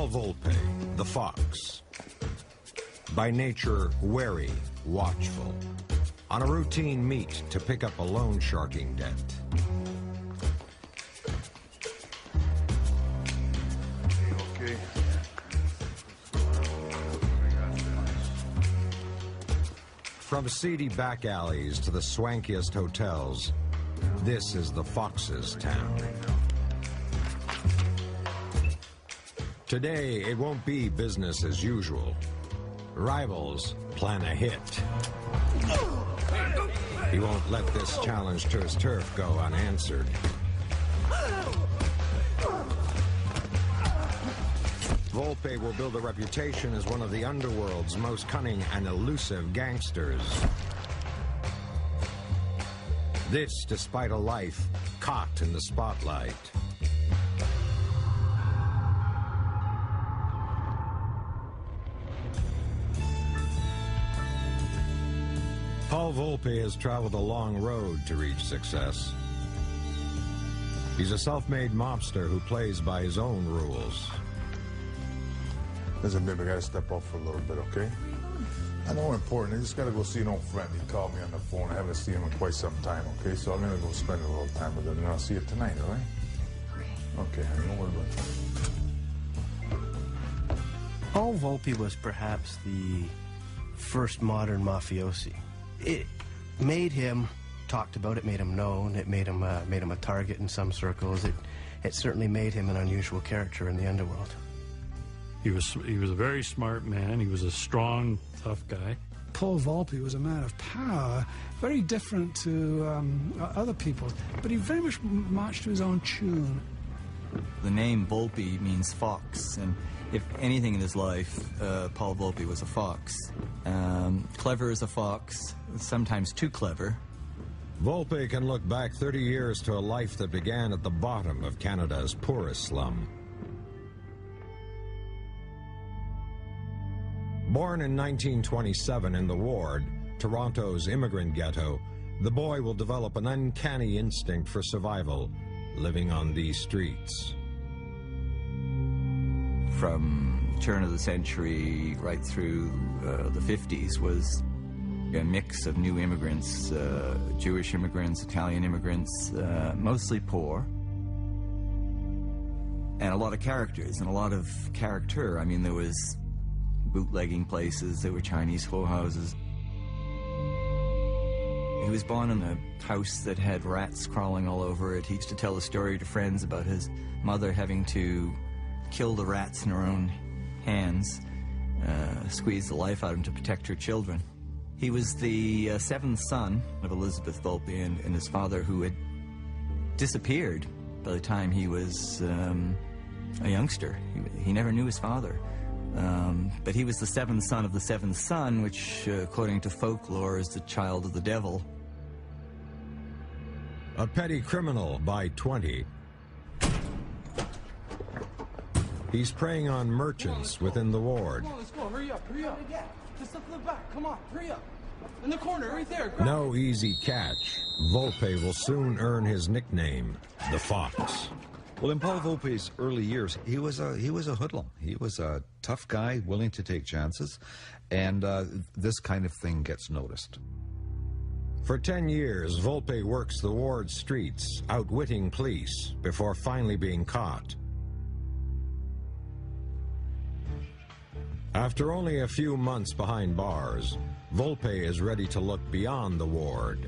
Paul Volpe, the Fox. By nature, wary, watchful. On a routine meet to pick up a loan sharking debt. Okay. From seedy back alleys to the swankiest hotels, this is the Fox's town. Today, it won't be business as usual. Rivals plan a hit. He won't let this challenge to his turf go unanswered. Volpe will build a reputation as one of the underworld's most cunning and elusive gangsters. This despite a life caught in the spotlight. Paul Volpe has traveled a long road to reach success. He's a self-made mobster who plays by his own rules. Listen, baby, I gotta step off for a little bit, okay? I know it's important. I just gotta go see an old friend. He called me on the phone. I haven't seen him in quite some time, okay? So I'm gonna go spend a little time with him, and I'll see you tonight, all right? Okay. Okay, honey, don't worry about it. Paul Volpe was perhaps the first modern mafiosi. It made him talked about, it made him known, it made him a target in some circles. It certainly made him an unusual character in the underworld. He was a very smart man. He was a strong, tough guy. Paul Volpe was a man of power, very different to other people, but he very much marched to his own tune. The name Volpe means fox, and if anything in his life, Paul Volpe was a fox. Clever as a fox, sometimes too clever. Volpe can look back 30 years to a life that began at the bottom of Canada's poorest slum. Born in 1927 in the Ward, Toronto's immigrant ghetto, the boy will develop an uncanny instinct for survival, living on these streets. From turn of the century right through the 50s was a mix of new immigrants, Jewish immigrants, Italian immigrants, mostly poor, and a lot of characters and a lot of character. I mean, there was bootlegging places, there were Chinese ho houses. He was born in a house that had rats crawling all over it. He used to tell a story to friends about his mother having to kill the rats in her own hands, squeeze the life out of him to protect her children. He was the seventh son of Elizabeth Volpe and his father, who had disappeared by the time he was a youngster. He never knew his father. But he was the seventh son of the seventh son, which, according to folklore, is the child of the devil. A petty criminal by 20. He's preying on merchants within the Ward. Come on, let's go. Hurry up, hurry up. Just up to the back. Come on, hurry up. In the corner, right there. No easy catch. Volpe will soon earn his nickname, the Fox. Well, in Paul Volpe's early years, he was a hoodlum. He was a tough guy, willing to take chances, and this kind of thing gets noticed. For 10 years, Volpe works the Ward streets, outwitting police, before finally being caught. After only a few months behind bars, Volpe is ready to look beyond the Ward.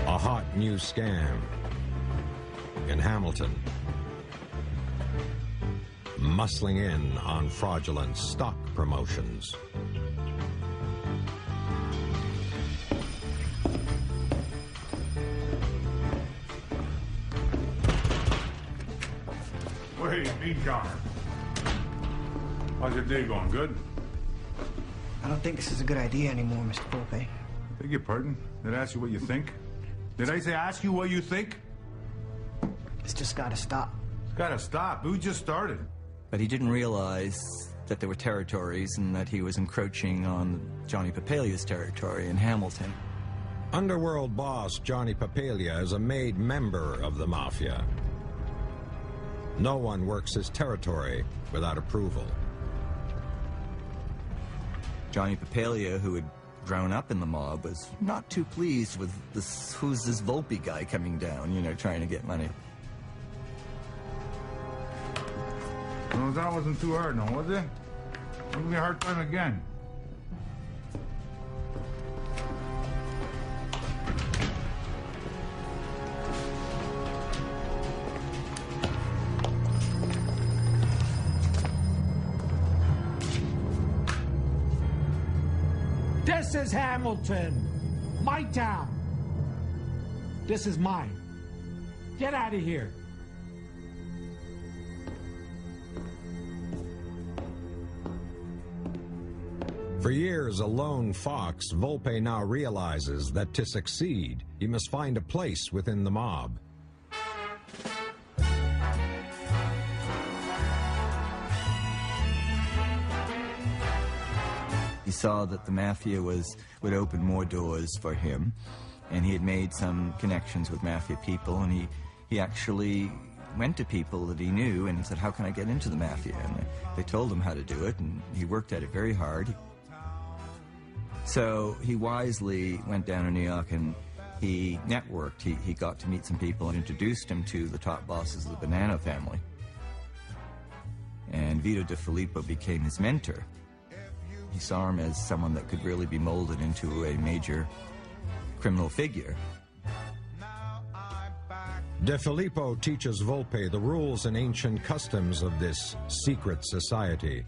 A hot new scam in Hamilton. Muscling in on fraudulent stock promotions. Wait, meat counter. How's your day going? Good? I don't think this is a good idea anymore, Mr. Volpe. Beg your pardon? Did I ask you what you think? Did I say ask you what you think? It's just gotta stop. It's gotta stop. We just started. But he didn't realize that there were territories and that he was encroaching on Johnny Papalia's territory in Hamilton. Underworld boss Johnny Papalia is a made member of the Mafia. No one works his territory without approval. Johnny Papalia, who had grown up in the mob, was not too pleased with this, who's this Volpe guy coming down, you know, trying to get money. Well, that wasn't too hard, no, was it? It'll be a hard time again. This is Hamilton, my town. This is mine. Get out of here. For years a lone fox, Volpe now realizes that to succeed, he must find a place within the mob. He saw that the Mafia would open more doors for him, and he had made some connections with Mafia people, and he actually went to people that he knew and said, how can I get into the Mafia? And they told him how to do it, and he worked at it very hard. So he wisely went down to New York and he networked. He got to meet some people and introduced him to the top bosses of the Bonanno family. And Vito De Filippo became his mentor. He saw him as someone that could really be molded into a major criminal figure. De Filippo teaches Volpe the rules and ancient customs of this secret society.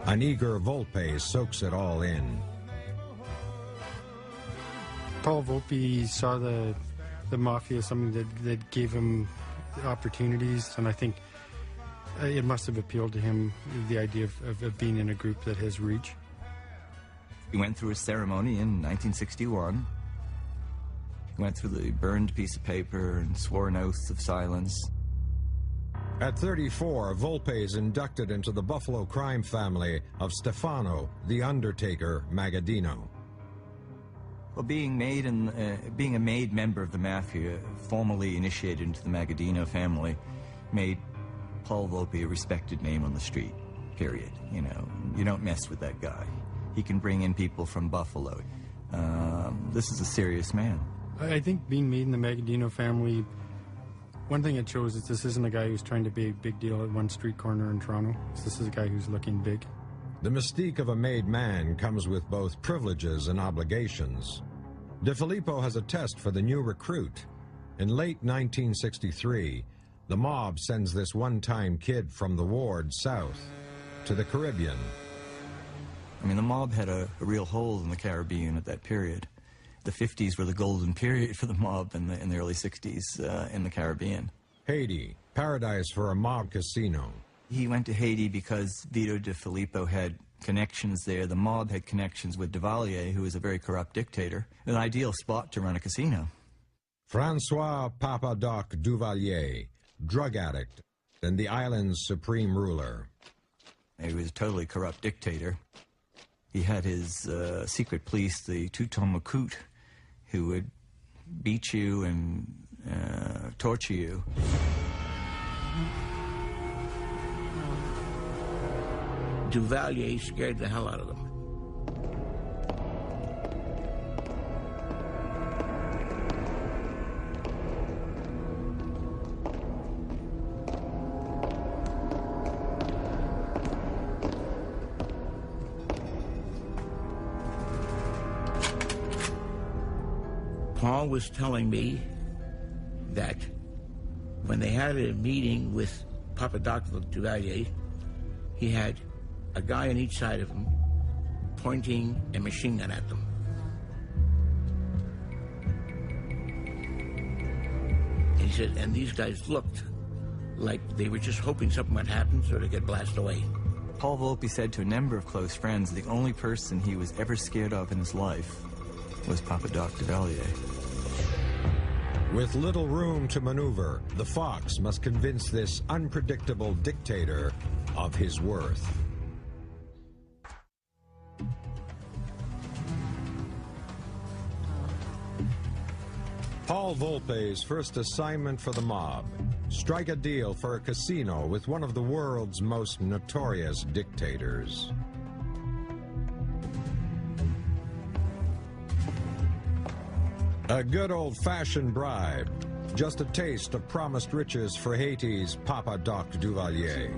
An eager Volpe soaks it all in. Paul Volpe saw the Mafia as something that gave him opportunities, and I think it must have appealed to him, the idea of being in a group that has reach. He went through a ceremony in 1961. He went through the burned piece of paper and swore an oath of silence. At 34, Volpe is inducted into the Buffalo crime family of Stefano, the Undertaker Magaddino. Well, being a made member of the Mafia, formally initiated into the Magaddino family, made Paul Volpe a respected name on the street, period. You know, you don't mess with that guy. He can bring in people from Buffalo. This is a serious man. I think being made in the Magaddino family, one thing it shows is this isn't a guy who's trying to be a big deal at one street corner in Toronto. This is a guy who's looking big. The mystique of a made man comes with both privileges and obligations. De Filippo has a test for the new recruit. In late 1963, the mob sends this one-time kid from the ward south to the Caribbean. I mean, the mob had a real hold in the Caribbean at that period. The 50s were the golden period for the mob in the early 60s in the Caribbean. Haiti, paradise for a mob casino. He went to Haiti because Vito De Filippo had connections there. The mob had connections with Duvalier, who was a very corrupt dictator. An ideal spot to run a casino. Francois Papa Doc Duvalier, drug addict and the island's supreme ruler. He was a totally corrupt dictator. He had his secret police, the Tutomacoute, who would beat you and torture you. Duvalier scared the hell out of them. Paul was telling me that when they had a meeting with Papa Doc Duvalier, he had a guy on each side of him pointing a machine gun at them. And he said, and these guys looked like they were just hoping something might happen so they get blasted away. Paul Volpe said to a number of close friends the only person he was ever scared of in his life was Papa Doc Duvalier. With little room to maneuver, the Fox must convince this unpredictable dictator of his worth. Paul Volpe's first assignment for the mob: strike a deal for a casino with one of the world's most notorious dictators. A good old-fashioned bribe, just a taste of promised riches for Haiti's Papa Doc Duvalier.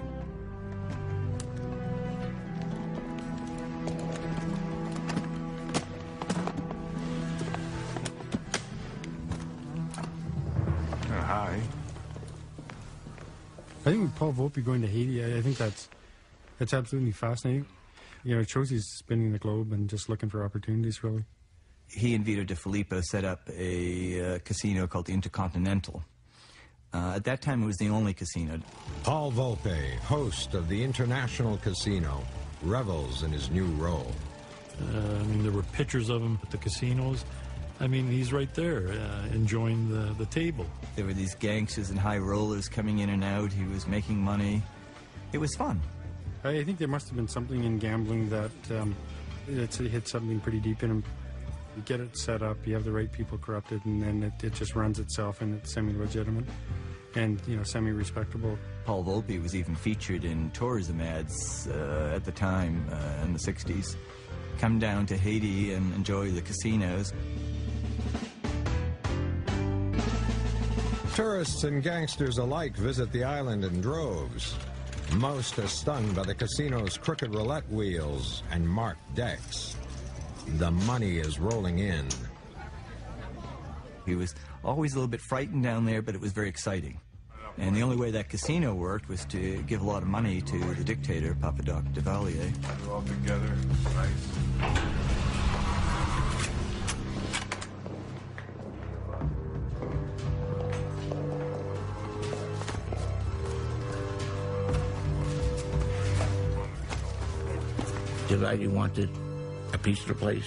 Hi. I think with Paul Volpe going to Haiti, I think that's absolutely fascinating. You know, it shows he's spinning the globe and just looking for opportunities, really. He and Vito DeFilippo set up a casino called the Intercontinental. At that time, it was the only casino. Paul Volpe, host of the International Casino, revels in his new role. I mean, there were pictures of him at the casinos. I mean, he's right there, enjoying the table. There were these gangsters and high rollers coming in and out. He was making money. It was fun. I think there must have been something in gambling that it hit something pretty deep in him. You get it set up, you have the right people corrupted, and then it just runs itself, and it's semi-legitimate and, you know, semi-respectable. Paul Volpe was even featured in tourism ads at the time in the 60s. Come down to Haiti and enjoy the casinos. Tourists and gangsters alike visit the island in droves. Most are stunned by the casino's crooked roulette wheels and marked decks. The money is rolling in. He was always a little bit frightened down there, but it was very exciting. And the only way that casino worked was to give a lot of money to the dictator, Papa Doc Duvalier. Put it all together. Nice. Duvalier wanted a piece of the place.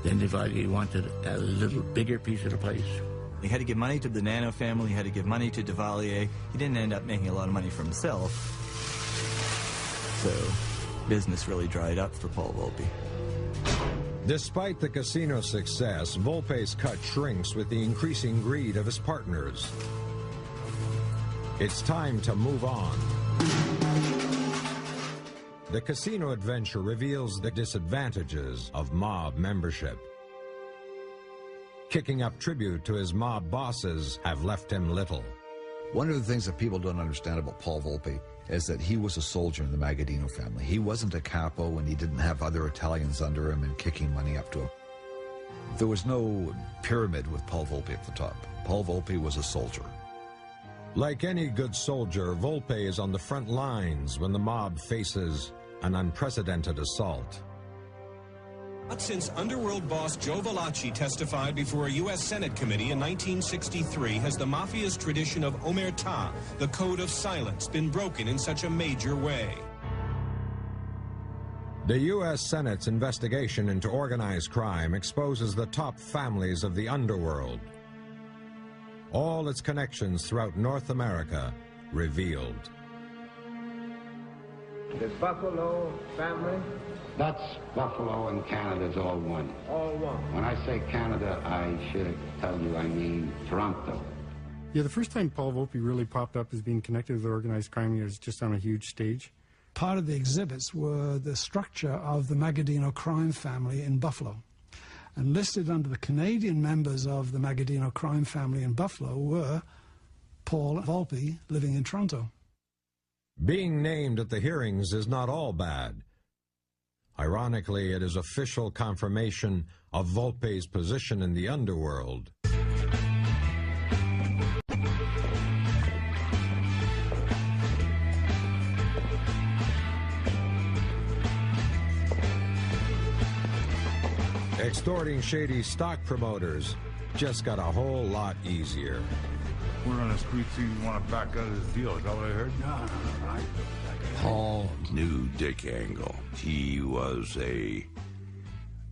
Then Duvalier wanted a little bigger piece of the place. He had to give money to the Nano family, he had to give money to Duvalier. He didn't end up making a lot of money for himself. So business really dried up for Paul Volpe. Despite the casino success, Volpe's cut shrinks with the increasing greed of his partners. It's time to move on. The casino adventure reveals the disadvantages of mob membership. Kicking up tribute to his mob bosses have left him little. One of the things that people don't understand about Paul Volpe is that he was a soldier in the Magadino family. He wasn't a capo, and he didn't have other Italians under him and kicking money up to him. There was no pyramid with Paul Volpe at the top. Paul Volpe was a soldier. Like any good soldier, Volpe is on the front lines when the mob faces an unprecedented assault. Not since underworld boss Joe Valachi testified before a U.S. Senate committee in 1963 has the Mafia's tradition of omertà, the code of silence, been broken in such a major way. The U.S. Senate's investigation into organized crime exposes the top families of the underworld. All its connections throughout North America revealed. The Buffalo family? That's Buffalo and Canada's all one. All one. When I say Canada, I should tell you I mean Toronto. Yeah, the first time Paul Volpe really popped up as being connected with organized crime, he was just on a huge stage. Part of the exhibits were the structure of the Magadino crime family in Buffalo. And listed under the Canadian members of the Magadino crime family in Buffalo were Paul Volpe, living in Toronto. Being named at the hearings is not all bad. Ironically, it is official confirmation of Volpe's position in the underworld. Extorting shady stock promoters just got a whole lot easier. We're on the street, so you want to back out of this deal. Is that what I heard? No. Paul knew Dick Angle. He was a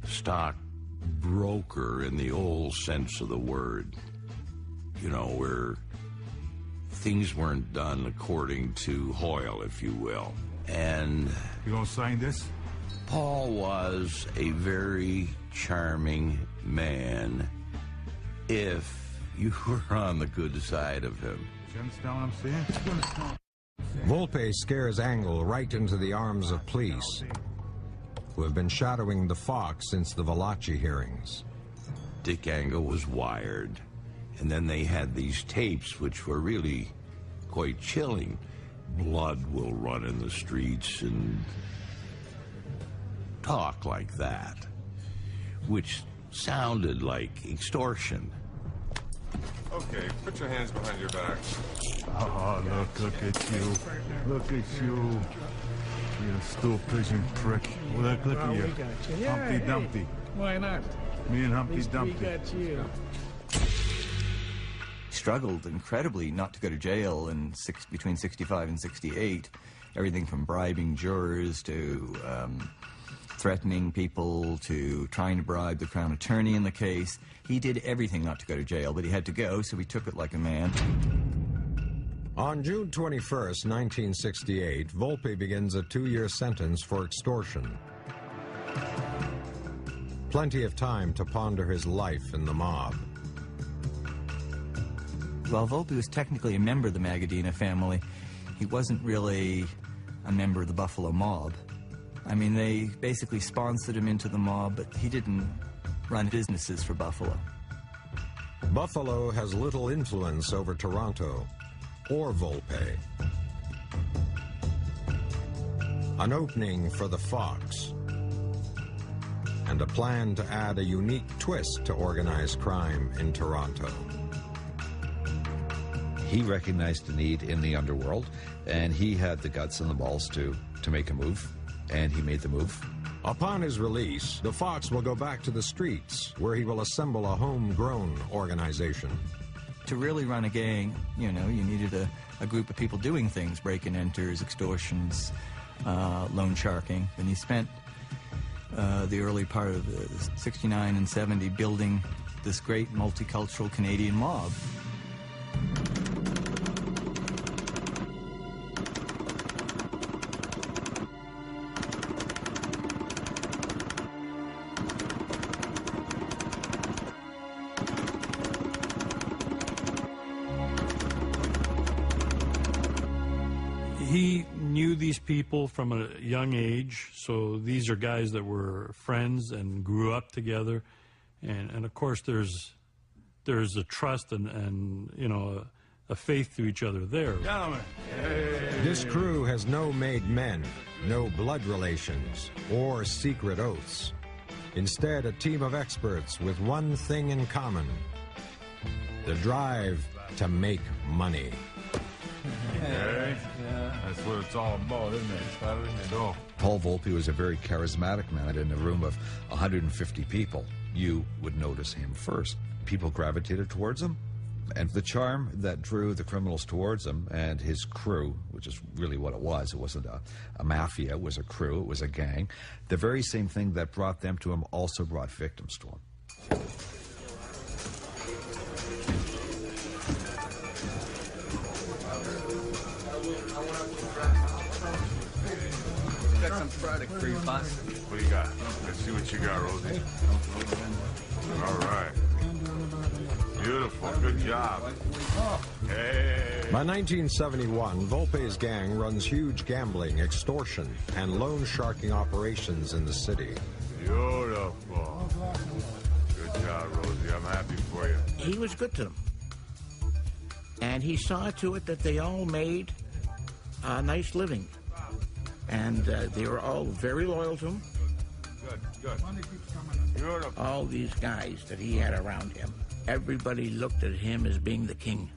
stock broker in the old sense of the word. You know, where things weren't done according to Hoyle, if you will. And you gonna sign this? Paul was a very charming man if You were on the good side of him. You understand what I'm saying? Volpe scares Angle right into the arms of police, who have been shadowing the Fox since the Volpe hearings. Dick Angle was wired, and then they had these tapes which were really quite chilling. Blood will run in the streets and talk like that, which sounded like extortion. Okay, put your hands behind your back. Oh, look at you. Look at you. You stool pigeon prick. Look at you. Humpty Dumpty. Why not? Me and Humpty Dumpty. We got you. Struggled incredibly not to go to jail in between 65 and 68. Everything from bribing jurors to threatening people to trying to bribe the Crown Attorney in the case. He did everything not to go to jail, but he had to go, so he took it like a man. On June 21st, 1968, Volpe begins a 2-year sentence for extortion. Plenty of time to ponder his life in the mob. While Volpe was technically a member of the Magadina family, he wasn't really a member of the Buffalo mob. I mean, they basically sponsored him into the mob, but he didn't run businesses for Buffalo. Buffalo has little influence over Toronto or Volpe. An opening for the Fox, and a plan to add a unique twist to organized crime in Toronto. He recognized the need in the underworld, and he had the guts and the balls to make a move, and he made the move. Upon his release, the Fox will go back to the streets, where he will assemble a homegrown organization. To really run a gang, you know, you needed a group of people doing things, break-and-enters, extortions, loan sharking. And he spent the early part of 69 and 70 building this great multicultural Canadian mob. He knew these people from a young age, so these are guys that were friends and grew up together, and of course there's a trust and you know a faith to each other there. Gentlemen. This crew has no made men, no blood relations, or secret oaths. Instead, a team of experts with one thing in common: the drive to make money. Okay. Yeah. That's what it's all about, isn't it? Paul Volpe was a very charismatic man. In a room of 150 people, you would notice him first. People gravitated towards him, and the charm that drew the criminals towards him and his crew, which is really what it wasn't a mafia, it was a crew, it was a gang. The very same thing that brought them to him also brought victims to him. Got some product for you, boss. What do you got? Let's see what you got, Rosie. All right. Beautiful. Good job. Hey. By 1971, Volpe's gang runs huge gambling, extortion, and loan sharking operations in the city. Beautiful. Good job, Rosie. I'm happy for you. He was good to them. And he saw to it that they all made a nice living. And they were all very loyal to him. Good. Beautiful. All these guys that he had around him, everybody looked at him as being the king.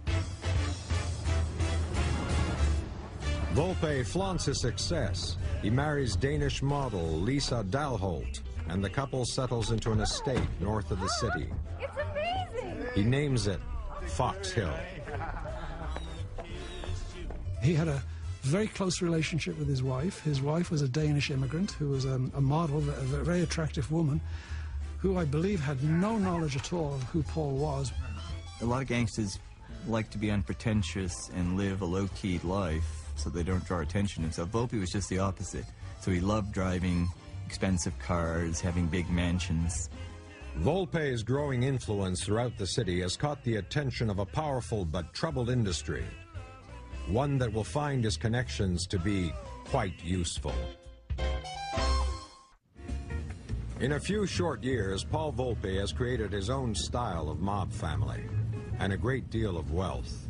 Volpe flaunts his success. He marries Danish model Lisa Dalholt, and the couple settles into an estate north of the city. It's amazing! He names it Fox Hill. He had a very close relationship with his wife. His wife was a Danish immigrant who was a model, a very attractive woman, who I believe had no knowledge at all of who Paul was. A lot of gangsters like to be unpretentious and live a low-key life so they don't draw attention to themselves. Volpe was just the opposite. So he loved driving expensive cars, having big mansions. Volpe's growing influence throughout the city has caught the attention of a powerful but troubled industry, one that will find his connections to be quite useful. In a few short years, Paul Volpe has created his own style of mob family and a great deal of wealth.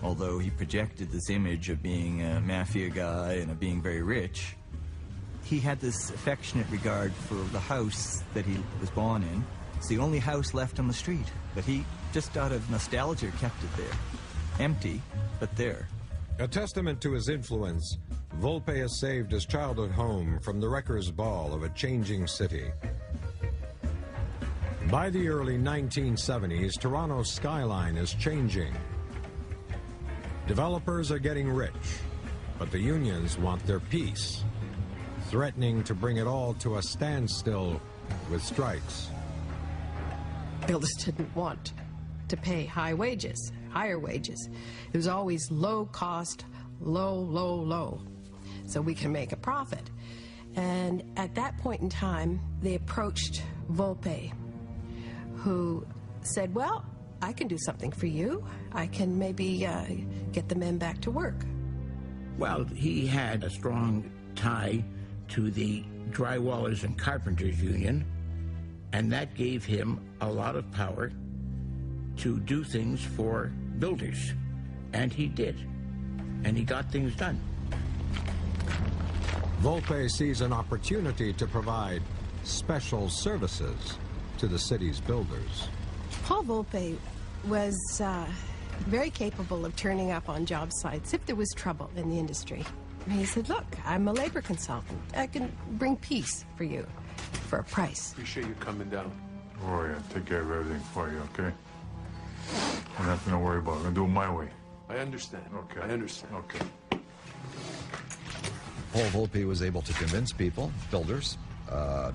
Although he projected this image of being a mafia guy and of being very rich, he had this affectionate regard for the house that he was born in. It's the only house left on the street, but he, just out of nostalgia, kept it there. Empty, but there. A testament to his influence, Volpe has saved his childhood home from the wrecker's ball of a changing city. By the early 1970s, Toronto's skyline is changing. Developers are getting rich, but the unions want their piece, threatening to bring it all to a standstill with strikes. Builders didn't want to pay higher wages. It was always low cost, low, so we can make a profit. And at that point in time, they approached Volpe, who said, well, I can do something for you. I can maybe get the men back to work. Well, he had a strong tie to the Drywallers and Carpenters Union, and that gave him a lot of power to do things for builders. And he did. And he got things done. Volpe sees an opportunity to provide special services to the city's builders. Paul Volpe was very capable of turning up on job sites if there was trouble in the industry. He said, look, I'm a labor consultant. I can bring peace for you for a price. Appreciate you coming down. Oh, yeah, take care of everything for you, okay? Nothing to worry about. I'm gonna do it my way. I understand. Okay. I understand. Okay. Paul Volpe was able to convince people, builders,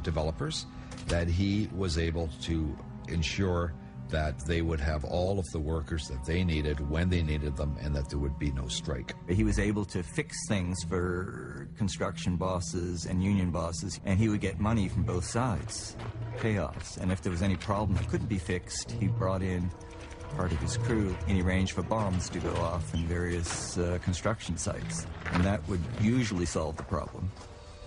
developers, that he was able to ensure that they would have all of the workers that they needed when they needed them, and that there would be no strike. He was able to fix things for construction bosses and union bosses, and he would get money from both sides, payoffs. And if there was any problem that couldn't be fixed, he brought in part of his crew, and he arranged for bombs to go off in various construction sites. And that would usually solve the problem.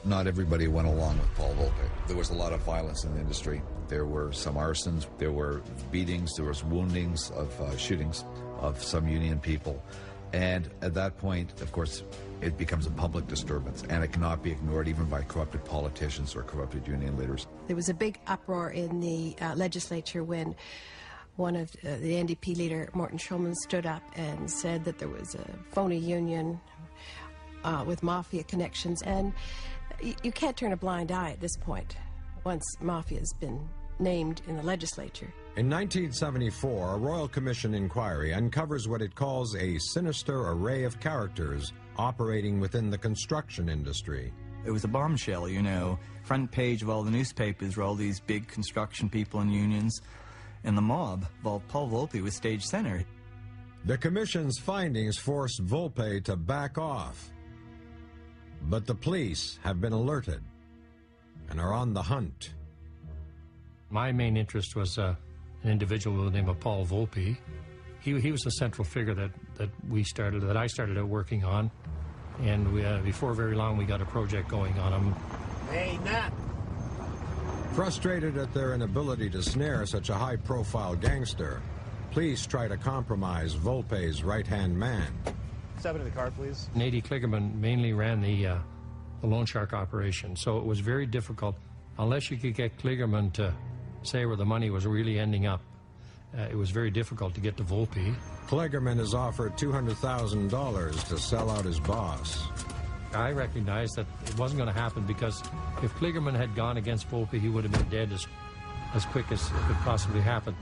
Not everybody went along with Paul Volpe. There was a lot of violence in the industry. There were some arsons, there were beatings, there was woundings of shootings of some union people. And at that point, of course, it becomes a public disturbance, and it cannot be ignored even by corrupted politicians or corrupted union leaders. There was a big uproar in the legislature when one of the NDP leader, Morton Schulman, stood up and said that there was a phony union with Mafia connections. And you can't turn a blind eye at this point, once Mafia has been named in the legislature. In 1974, a Royal Commission inquiry uncovers what it calls a sinister array of characters operating within the construction industry. It was a bombshell, you know. Front page of all the newspapers were all these big construction people and unions. And the mob, Paul Volpe was stage center. The Commission's findings forced Volpe to back off. But the police have been alerted and are on the hunt. My main interest was an individual with the name of Paul Volpe. He was the central figure that I started out working on. And before very long, we got a project going on him. Hey, Nat. Frustrated at their inability to snare such a high-profile gangster, police try to compromise Volpe's right-hand man. Step into the car, please. Nady Kligerman mainly ran the loan shark operation, so it was very difficult. Unless you could get Kligerman to say where the money was really ending up, it was very difficult to get to Volpe. Kligerman is offered $200,000 to sell out his boss. I recognized that it wasn't going to happen, because if Kligerman had gone against Volpe, he would have been dead as quick as it could possibly happen.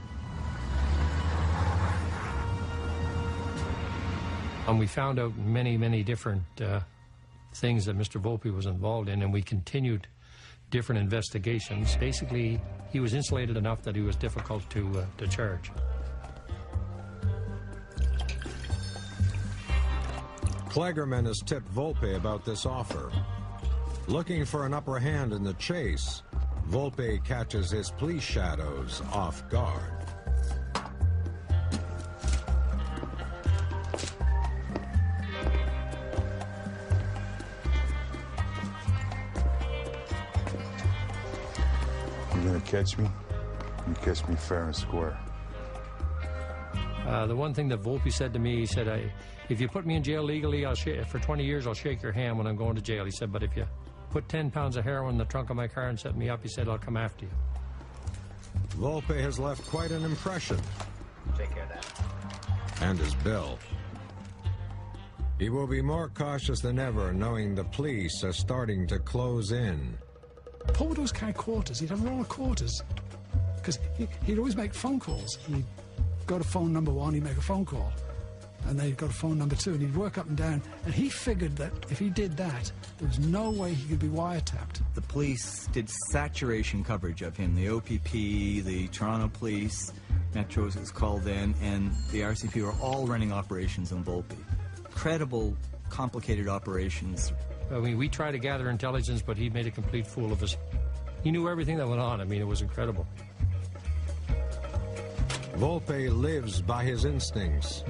And we found out many different things that Mr. Volpe was involved in, and we continued different investigations. Basically, he was insulated enough that he was difficult to charge. Kligerman has tipped Volpe about this offer. Looking for an upper hand in the chase, Volpe catches his police shadows off guard. You're gonna catch me? You catch me fair and square. The one thing that Volpe said to me, he said, if you put me in jail legally, for 20 years, I'll shake your hand when I'm going to jail. He said, but if you put 10 pounds of heroin in the trunk of my car and set me up, he said, I'll come after you. Volpe has left quite an impression. Take care of that. And his bill. He will be more cautious than ever, knowing the police are starting to close in. Paul would always carry quarters. He'd have a roll of quarters. Because he'd always make phone calls. He'd go to phone number 1, he'd make a phone call. And then he'd go to phone number 2, and he'd work up and down. And he figured that if he did that, there was no way he could be wiretapped. The police did saturation coverage of him. The OPP, the Toronto Police, Metro as it was called then, and the RCP were all running operations on Volpe. Incredible, complicated operations. I mean, we tried to gather intelligence, but he made a complete fool of us. He knew everything that went on. I mean, it was incredible. Volpe lives by his instincts.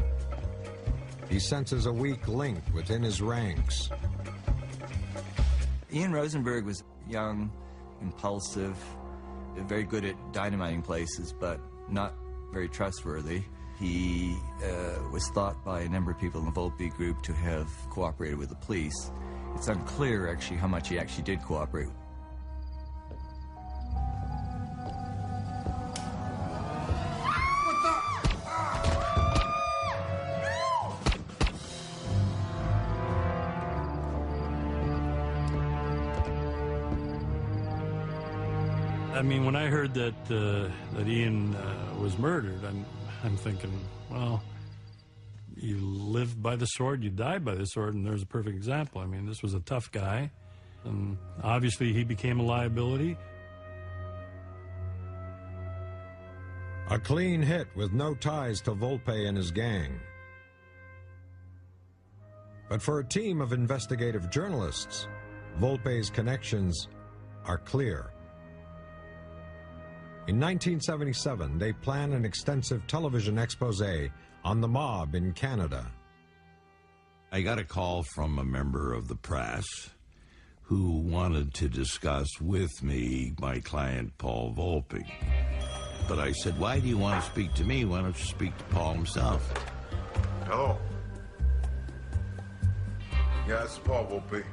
He senses a weak link within his ranks. Ian Rosenberg was young, impulsive, very good at dynamiting places, but not very trustworthy. He was thought by a number of people in the Volpe group to have cooperated with the police. It's unclear, actually, how much he actually did cooperate. I mean, when I heard that that Ian was murdered, I'm thinking, well, you live by the sword, you die by the sword, and there's a perfect example. I mean, this was a tough guy, and obviously he became a liability. A clean hit with no ties to Volpe and his gang. But for a team of investigative journalists, Volpe's connections are clear. In 1977, they plan an extensive television expose on the mob in Canada. I got a call from a member of the press who wanted to discuss with me my client, Paul Volpe. But I said, why do you want to speak to me? Why don't you speak to Paul himself? Hello. Yeah, it's Paul Volpe.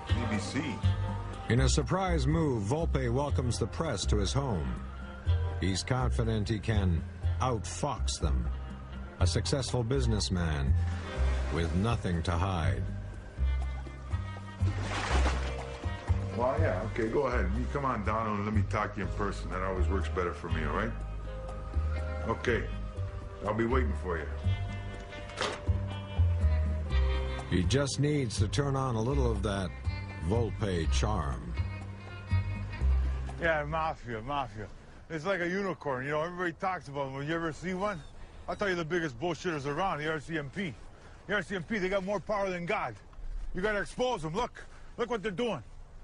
BBC. In a surprise move, Volpe welcomes the press to his home. He's confident he can outfox them. A successful businessman with nothing to hide. Well, yeah, okay, go ahead. You come on down and let me talk to you in person. That always works better for me, all right? Okay, I'll be waiting for you. He just needs to turn on a little of that Volpe charm. Yeah, Mafia. It's like a unicorn, you know, everybody talks about them. When you ever see one, I'll tell you the biggest bullshitters around, the RCMP. The RCMP, they got more power than God. You gotta expose them. Look what they're doing.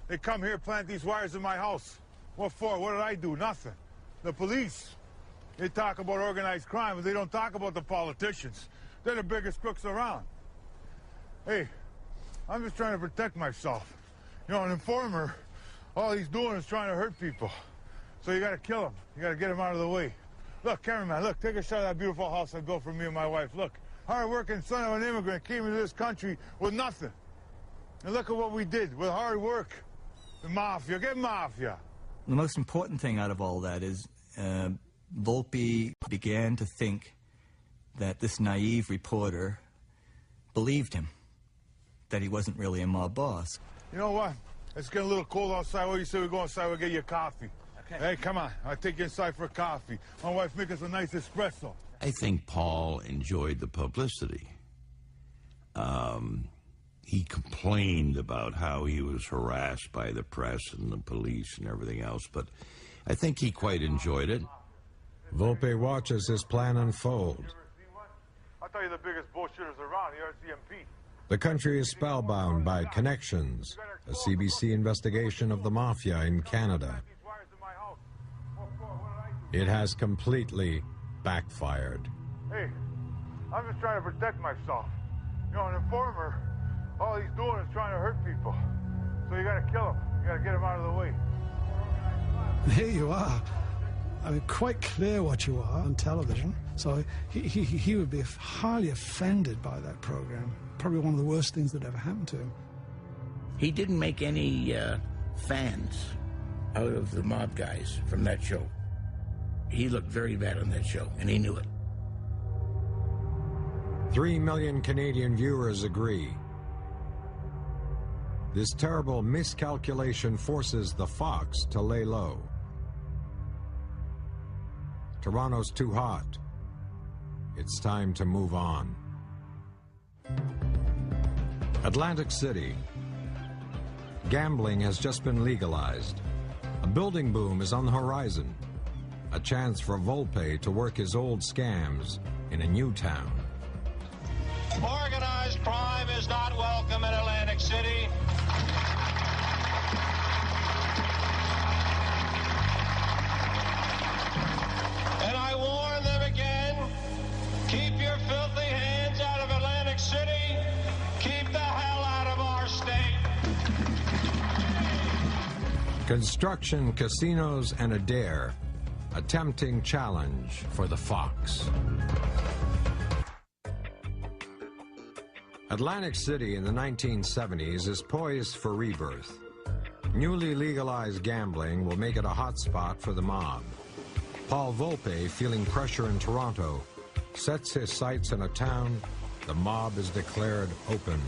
They come here, plant these wires in my house. What for? What did I do? Nothing. The police, they talk about organized crime, but they don't talk about the politicians. They're the biggest crooks around. Hey, I'm just trying to protect myself. You know, an informer, all he's doing is trying to hurt people. So you gotta kill him. You gotta get him out of the way. Look, cameraman, look, take a shot of that beautiful house I built for me and my wife. Look, hard-working son of an immigrant came into this country with nothing. And look at what we did with hard work. The Mafia, get Mafia. The most important thing out of all that is Volpe began to think that this naive reporter believed him, that he wasn't really a mob boss. You know what? It's getting a little cold outside. What do you say we go outside, we'll get you a coffee? Okay. Hey, come on. I'll take you inside for a coffee. My wife make us a nice espresso. I think Paul enjoyed the publicity. He complained about how he was harassed by the press and the police and everything else, but I think he quite enjoyed it. Volpe watches his plan unfold. I'll tell you the biggest bullshitters around, the RCMP. The country is spellbound by connections a CBC investigation of the Mafia in Canada. It has completely backfired. Hey, I'm just trying to protect myself. You know, an informer, all he's doing is trying to hurt people. So you gotta kill him. You gotta get him out of the way. Here you are. I mean, quite clear what you are on television. So he would be highly offended by that program. Probably one of the worst things that ever happened to him. He didn't make any fans out of the mob guys from that show. He looked very bad on that show, and he knew it. 3 million Canadian viewers agree. This terrible miscalculation forces the Fox to lay low. Toronto's too hot. It's time to move on. Atlantic City. Gambling has just been legalized. A building boom is on the horizon. A chance for Volpe to work his old scams in a new town. Organized crime is not welcome in Atlantic City. And I warn them again, keep your filthy hands out of Atlantic City. Keep the hell out of our state. Construction, casinos, and a dare. A tempting challenge for the Fox. Atlantic City in the 1970s is poised for rebirth. Newly legalized gambling will make it a hotspot for the mob. Paul Volpe, feeling pressure in Toronto, sets his sights in a town the mob is declared open.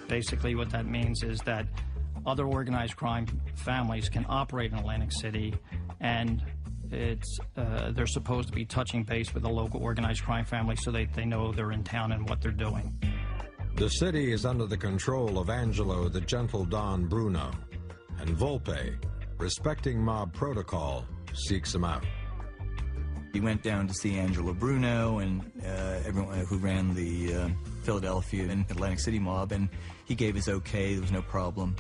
Basically what that means is that other organized crime families can operate in Atlantic City, and they're supposed to be touching base with the local organized crime family so they know they're in town and what they're doing. The city is under the control of Angelo the Gentle Don Bruno, and Volpe, respecting mob protocol, seeks him out. He went down to see Angelo Bruno and everyone who ran the Philadelphia and Atlantic City mob, and he gave his okay. There was no problem.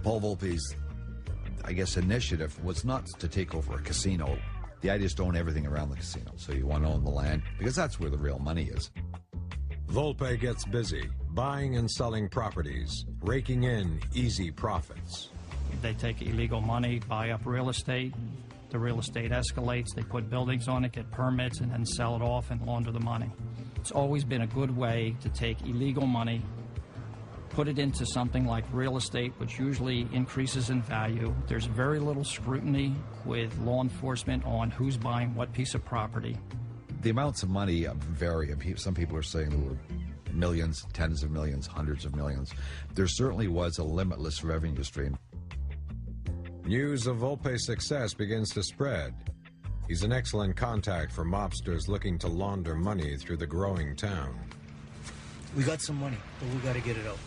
Paul Volpe's, I guess, initiative was not to take over a casino. The idea is to own everything around the casino. So you want to own the land, because that's where the real money is. Volpe gets busy, buying and selling properties, raking in easy profits. They take illegal money, buy up real estate. The real estate escalates, they put buildings on it, get permits, and then sell it off and launder the money. It's always been a good way to take illegal money, put it into something like real estate, which usually increases in value. There's very little scrutiny with law enforcement on who's buying what piece of property. The amounts of money vary. Some people are saying there were millions, tens of millions, hundreds of millions. There certainly was a limitless revenue stream. News of Volpe's success begins to spread. He's an excellent contact for mobsters looking to launder money through the growing town. We got some money, but we gotta get it out.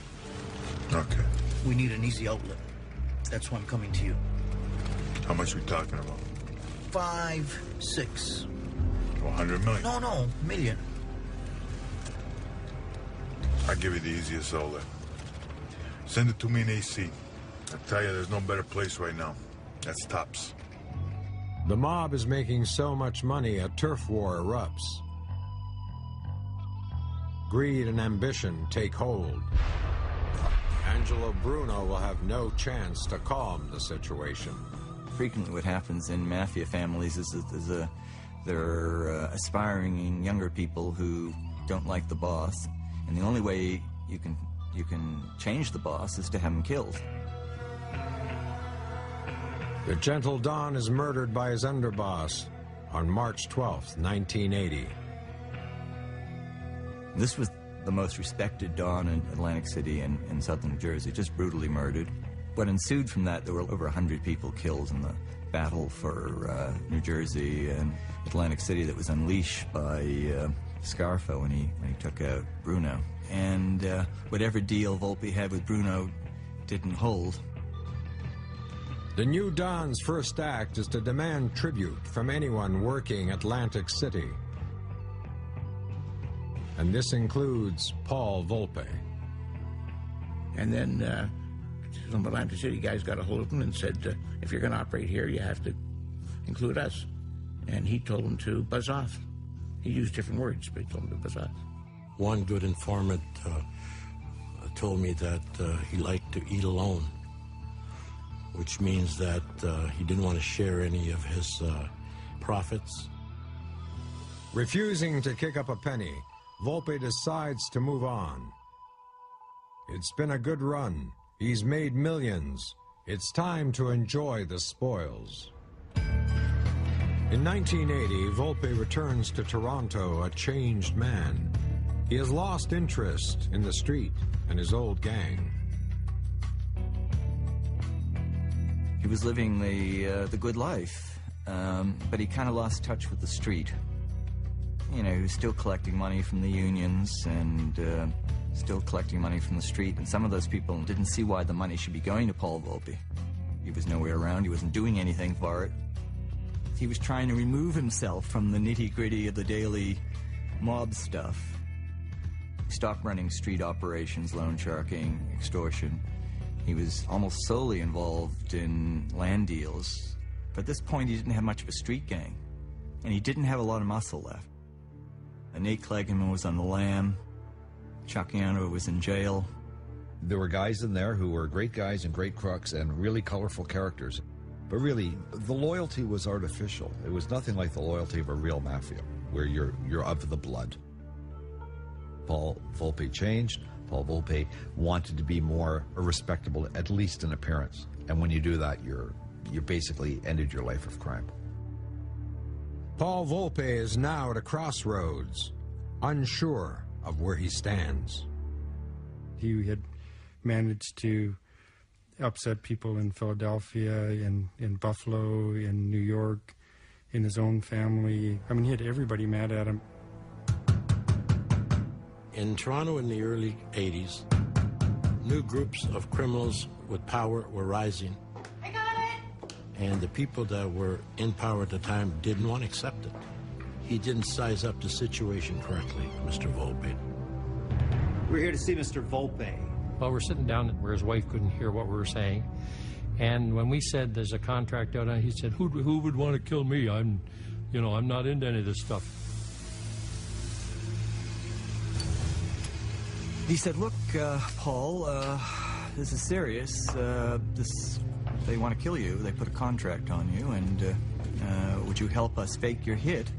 Okay. We need an easy outlet. That's why I'm coming to you. How much are we talking about? 5, 6. 100 million? No, million. I'll give you the easiest outlet. Send it to me in AC. I tell you, there's no better place right now. That's tops. The mob is making so much money a turf war erupts. Greed and ambition take hold. Angelo Bruno will have no chance to calm the situation. Frequently what happens in mafia families is that there are aspiring younger people who don't like the boss, and the only way you can change the boss is to have him killed. The Gentle Don is murdered by his underboss on March 12th, 1980. This was the most respected Don in Atlantic City and in southern New Jersey, just brutally murdered. What ensued from that, there were over 100 people killed in the battle for New Jersey and Atlantic City that was unleashed by Scarfo when he took out Bruno. And whatever deal Volpe had with Bruno didn't hold. The new Don's first act is to demand tribute from anyone working Atlantic City. and this includes Paul Volpe. And then some Atlantic City guys got a hold of him and said, if you're going to operate here, you have to include us. And he told them to buzz off. He used different words, but he told them to buzz off. One good informant told me that he liked to eat alone, which means that he didn't want to share any of his profits. Refusing to kick up a penny, Volpe decides to move on. It's been a good run. He's made millions. It's time to enjoy the spoils. In 1980, Volpe returns to Toronto a changed man. He has lost interest in the street and his old gang. He was living the good life, but he kind of lost touch with the street. You know, he was still collecting money from the unions and still collecting money from the street, and some of those people didn't see why the money should be going to Paul Volpe. He was nowhere around, he wasn't doing anything for it. He was trying to remove himself from the nitty-gritty of the daily mob stuff. He stopped running street operations, loan sharking, extortion. He was almost solely involved in land deals. But at this point, he didn't have much of a street gang, and he didn't have a lot of muscle left. Nate Clegman was on the lam. Chuck Yano was in jail. There were guys in there who were great guys and great crooks and really colorful characters. But really, the loyalty was artificial. It was nothing like the loyalty of a real mafia, where you're of the blood. Paul Volpe changed. Paul Volpe wanted to be more respectable, at least in appearance. And when you do that, you basically ended your life of crime. Paul Volpe is now at a crossroads, unsure of where he stands. He had managed to upset people in Philadelphia, in Buffalo, in New York, in his own family. I mean, he had everybody mad at him. In Toronto in the early 80s, new groups of criminals with power were rising. I got it! And the people that were in power at the time didn't want to accept it. He didn't size up the situation correctly, Mr. Volpe. We're here to see Mr. Volpe. Well, we're sitting down where his wife couldn't hear what we were saying. And when we said there's a contract out, he said, who would want to kill me? I'm not into any of this stuff. He said, look, Paul, this is serious. They want to kill you. They put a contract on you, and would you help us fake your hit?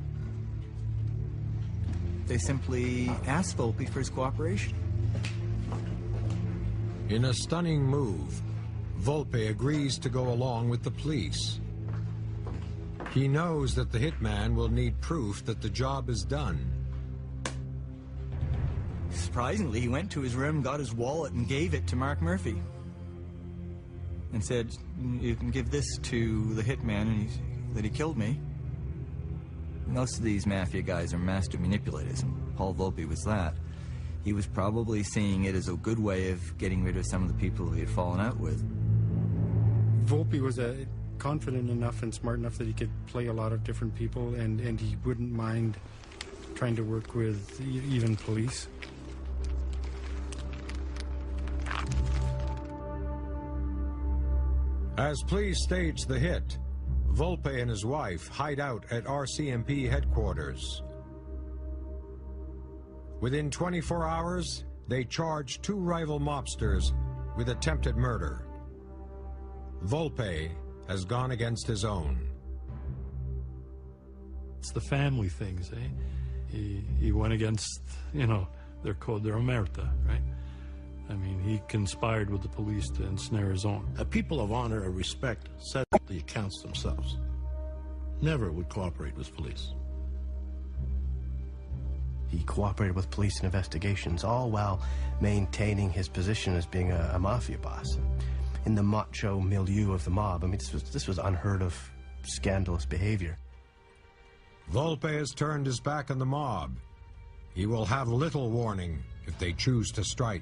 They simply asked Volpe for his cooperation. In a stunning move, Volpe agrees to go along with the police. He knows that the hitman will need proof that the job is done. Surprisingly, he went to his room, got his wallet, and gave it to Mark Murphy. And said, you can give this to the hitman that he killed me. Most of these mafia guys are master manipulators, and Paul Volpe was that. He was probably seeing it as a good way of getting rid of some of the people he had fallen out with. Volpe was confident enough and smart enough that he could play a lot of different people, and he wouldn't mind trying to work with even police. As police stage the hit, Volpe and his wife hide out at RCMP headquarters. Within 24 hours, they charge two rival mobsters with attempted murder. Volpe has gone against his own. It's the family things, eh? He went against, their code, their omerta, right? I mean, he conspired with the police to ensnare his own. A people of honor or respect set the accounts themselves. Never would cooperate with police. He cooperated with police in investigations, all while maintaining his position as being a mafia boss. In the macho milieu of the mob, I mean, this was unheard of, scandalous behavior. Volpe has turned his back on the mob. He will have little warning if they choose to strike.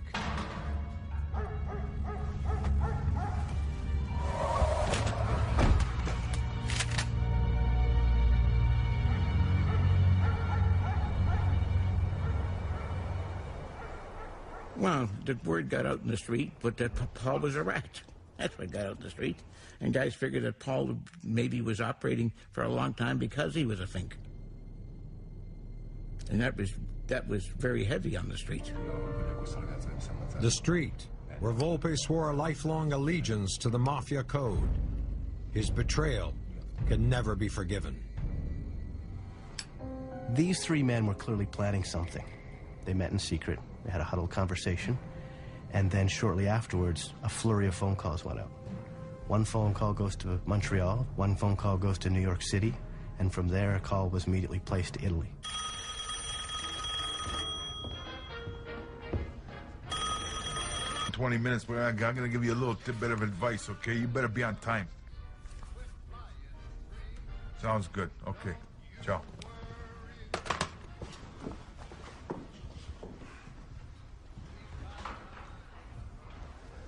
Well, the word got out in the street, but that Paul was a rat. That's what got out in the street. And guys figured that Paul maybe was operating for a long time because he was a fink. And that was very heavy on the street. The street, where Volpe swore a lifelong allegiance to the Mafia code. His betrayal can never be forgiven. These three men were clearly planning something. They met in secret, they had a huddled conversation, and then shortly afterwards, a flurry of phone calls went out. One phone call goes to Montreal, one phone call goes to New York City, and from there a call was immediately placed to Italy. In 20 minutes, but I'm going to give you a little bit of advice, okay? You better be on time. Sounds good. Okay. Ciao.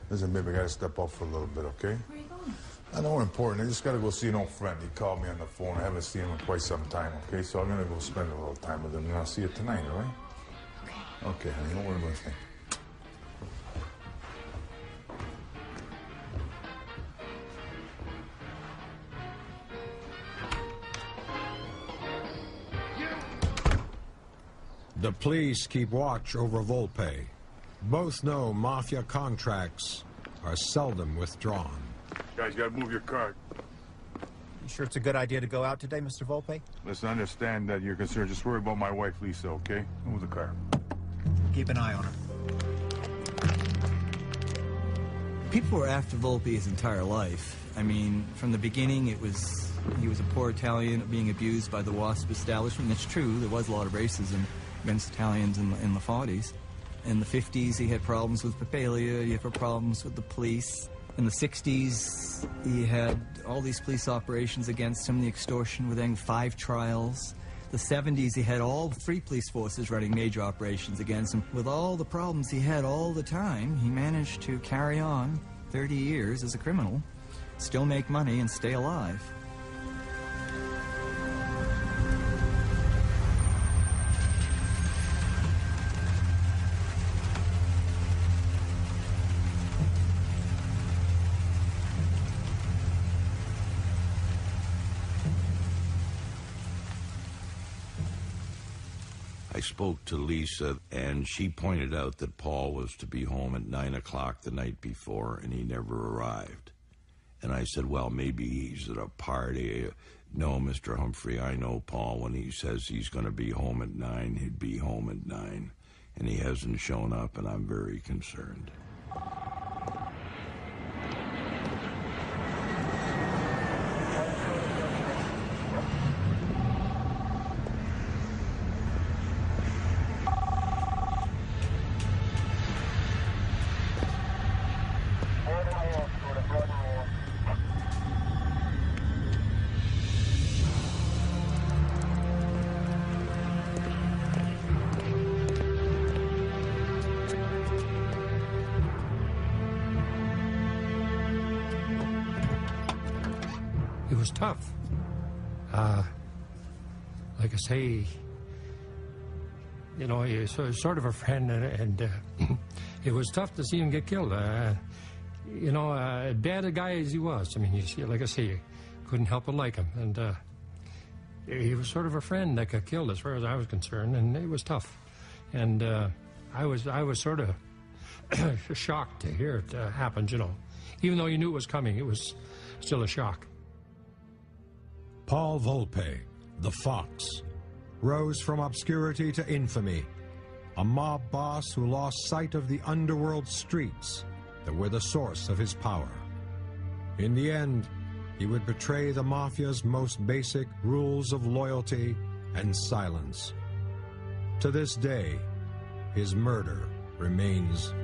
Listen, baby, I gotta step off for a little bit, okay? Where are you going? I know we're important. I just gotta go see an old friend. He called me on the phone. I haven't seen him in quite some time, okay? So I'm gonna go spend a little time with him, and I'll see you tonight, all right? Okay. Okay, honey, don't worry about a thing. The police keep watch over Volpe. Both know Mafia contracts are seldom withdrawn. Guys, you gotta move your car. You sure it's a good idea to go out today, Mr. Volpe? Listen, I understand that you're concerned. Just worry about my wife, Lisa, okay? Move the car. Keep an eye on her. People were after Volpe his entire life. I mean, from the beginning, he was a poor Italian being abused by the WASP establishment. It's true, there was a lot of racism against Italians in the 40s. In the 50s, he had problems with Papalia, he had problems with the police. In the 60s, he had all these police operations against him, the extortion within 5 trials. The 70s, he had all 3 police forces running major operations against him. With all the problems he had all the time, he managed to carry on 30 years as a criminal, still make money, and stay alive. I spoke to Lisa, and she pointed out that Paul was to be home at 9 o'clock the night before, and he never arrived. And I said, well, maybe he's at a party. No, Mr. Humphrey, I know Paul. When he says he's going to be home at 9, he'd be home at 9. And he hasn't shown up, and I'm very concerned. It was tough. Like I say, you know, he's sort of a friend, and it was tough to see him get killed. You know, bad a guy as he was, I mean, like I say, you couldn't help but like him. And he was sort of a friend that got killed as far as I was concerned, and it was tough. And I was sort of shocked to hear it happen, you know. Even though you knew it was coming, it was still a shock. Paul Volpe, the Fox, rose from obscurity to infamy, a mob boss who lost sight of the underworld streets that were the source of his power. In the end, he would betray the Mafia's most basic rules of loyalty and silence. To this day, his murder remains